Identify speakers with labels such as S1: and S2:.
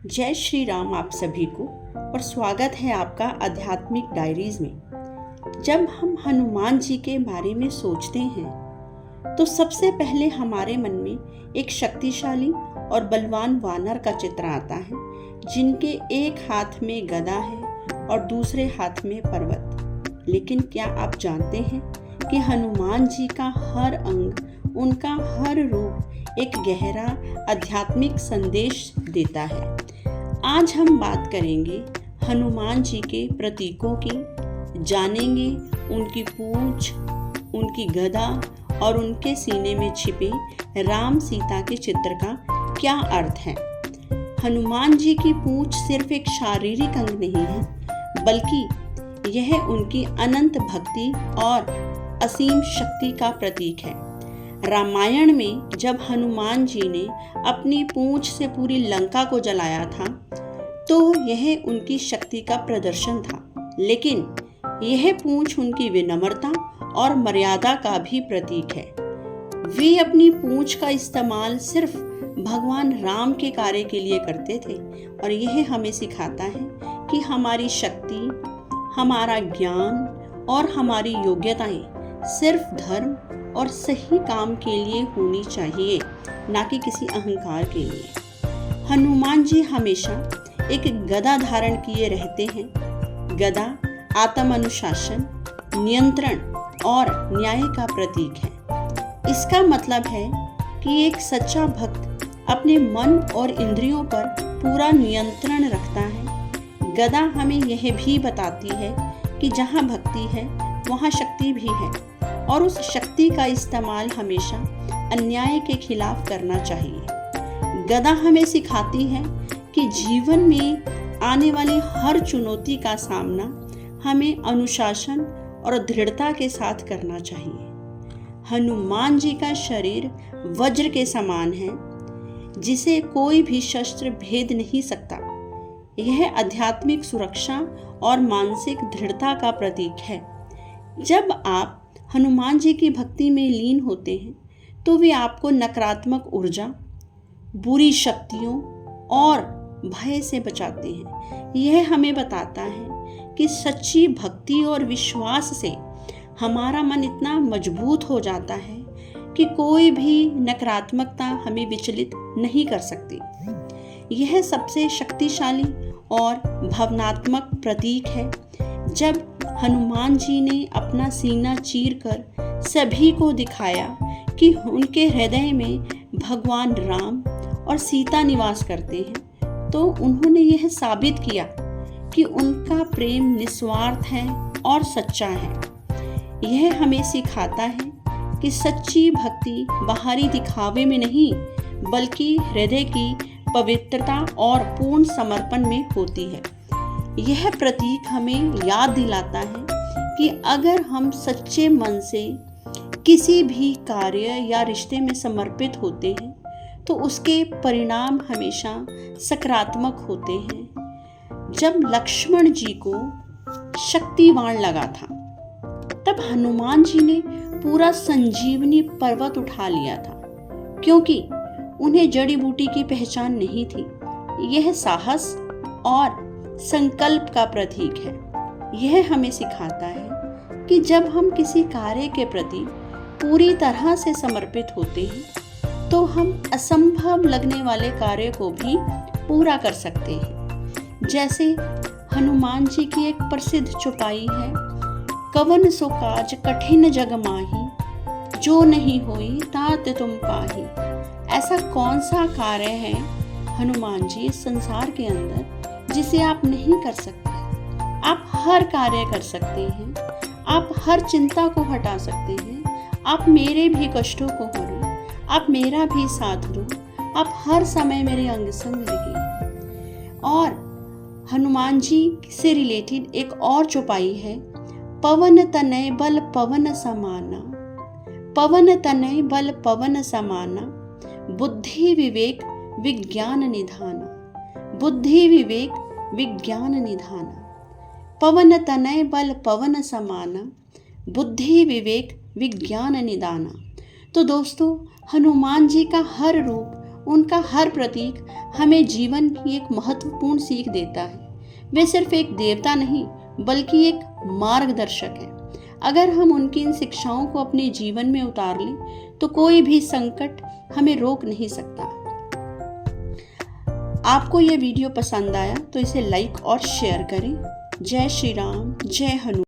S1: जय श्री राम आप सभी को और स्वागत है आपका आध्यात्मिक डायरीज में। जब हम हनुमान जी के बारे में सोचते हैं तो सबसे पहले हमारे मन में एक शक्तिशाली और बलवान वानर का चित्र आता है, जिनके एक हाथ में गदा है और दूसरे हाथ में पर्वत। लेकिन क्या आप जानते हैं कि हनुमान जी का हर अंग, उनका हर रूप एक गहरा आध्यात्मिक संदेश देता है। आज हम बात करेंगे हनुमान जी के प्रतीकों की, जानेंगे उनकी पूंछ, उनकी गदा और उनके सीने में छिपे राम सीता के चित्र का क्या अर्थ है। हनुमान जी की पूंछ सिर्फ एक शारीरिक अंग नहीं है, बल्कि यह उनकी अनंत भक्ति और असीम शक्ति का प्रतीक है। रामायण में जब हनुमान जी ने अपनी पूंछ से पूरी लंका को जलाया था तो यह उनकी शक्ति का प्रदर्शन था, लेकिन यह पूंछ उनकी विनम्रता और मर्यादा का भी प्रतीक है। वे अपनी पूंछ का इस्तेमाल सिर्फ भगवान राम के कार्य के लिए करते थे और यह हमें सिखाता है कि हमारी शक्ति, हमारा ज्ञान और हमारी योग्यताएं सिर्फ धर्म और सही काम के लिए होनी चाहिए, ना कि किसी अहंकार के लिए। हनुमान जी हमेशा एक गदा धारण किए रहते हैं। गदा आत्म अनुशासन, नियंत्रण और न्याय का प्रतीक है। इसका मतलब है कि एक सच्चा भक्त अपने मन और इंद्रियों पर पूरा नियंत्रण रखता है। गदा हमें यह भी बताती है कि जहाँ भक्ति है वहाँ शक्ति भी है और उस शक्ति का इस्तेमाल हमेशा अन्याय के खिलाफ करना चाहिए। गदा हमें सिखाती है कि जीवन में आने वाली हर चुनौती का सामना हमें अनुशासन और दृढ़ता के साथ करना चाहिए। हनुमान जी का शरीर वज्र के समान है, जिसे कोई भी शस्त्र भेद नहीं सकता। यह आध्यात्मिक सुरक्षा और मानसिक दृढ़ता का प्रतीक है। जब आप हनुमान जी की भक्ति में लीन होते हैं तो वे आपको नकारात्मक ऊर्जा, बुरी शक्तियों और भय से बचाते हैं। यह हमें बताता है कि सच्ची भक्ति और विश्वास से हमारा मन इतना मजबूत हो जाता है कि कोई भी नकारात्मकता हमें विचलित नहीं कर सकती। यह सबसे शक्तिशाली और भावनात्मक प्रतीक है। जब हनुमान जी ने अपना सीना चीरकर सभी को दिखाया कि उनके हृदय में भगवान राम और सीता निवास करते हैं, तो उन्होंने यह साबित किया कि उनका प्रेम निस्वार्थ है और सच्चा है। यह हमें सिखाता है कि सच्ची भक्ति बाहरी दिखावे में नहीं, बल्कि हृदय की पवित्रता और पूर्ण समर्पण में होती है। यह प्रतीक हमें याद दिलाता है कि अगर हम सच्चे मन से किसी भी कार्य या रिश्ते में समर्पित होते हैं तो उसके परिणाम हमेशा सकारात्मक होते हैं। जब लक्ष्मण जी को शक्ति बाण लगा था, तब हनुमान जी ने पूरा संजीवनी पर्वत उठा लिया था, क्योंकि उन्हें जड़ी बूटी की पहचान नहीं थी। यह साहस और संकल्प का प्रतीक है। यह हमें सिखाता है कि जब हम किसी कार्य के प्रति पूरी तरह से समर्पित होते हैं तो हम असंभव लगने वाले कार्य को भी पूरा कर सकते हैं। जैसे हनुमान जी की एक प्रसिद्ध चौपाई है, कवन सो काज कठिन जग माही, जो नहीं होई तात तुम पाही। ऐसा कौन सा कार्य है हनुमान जी इस संसार के अंदर जिसे आप नहीं कर सकते? आप हर कार्य कर सकते हैं, आप हर चिंता को हटा सकते हैं, आप मेरे भी कष्टों को हरो, आप मेरा भी साथ दो, आप हर समय मेरे अंग संग रहिए। और हनुमान जी से रिलेटेड एक और चौपाई है, पवन तनय बल पवन समाना, पवन तनय बल पवन समाना, बुद्धि विवेक विज्ञान निधाना, बुद्धि विवेक विज्ञान निधाना। पवन तनय बल पवन समाना, बुद्धि विवेक विज्ञान निदाना। तो दोस्तों, हनुमान जी का हर रूप उनका हर प्रतीक हमें जीवन की एक महत्वपूर्ण सीख देता है। वे सिर्फ एक देवता नहीं बल्कि एक मार्गदर्शक है। अगर हम उनकी इन शिक्षाओं को अपने जीवन में उतार लें तो कोई भी संकट हमें रोक नहीं सकता। आपको यह वीडियो पसंद आया तो इसे लाइक और शेयर करें। जय श्री राम, जय हनुमान।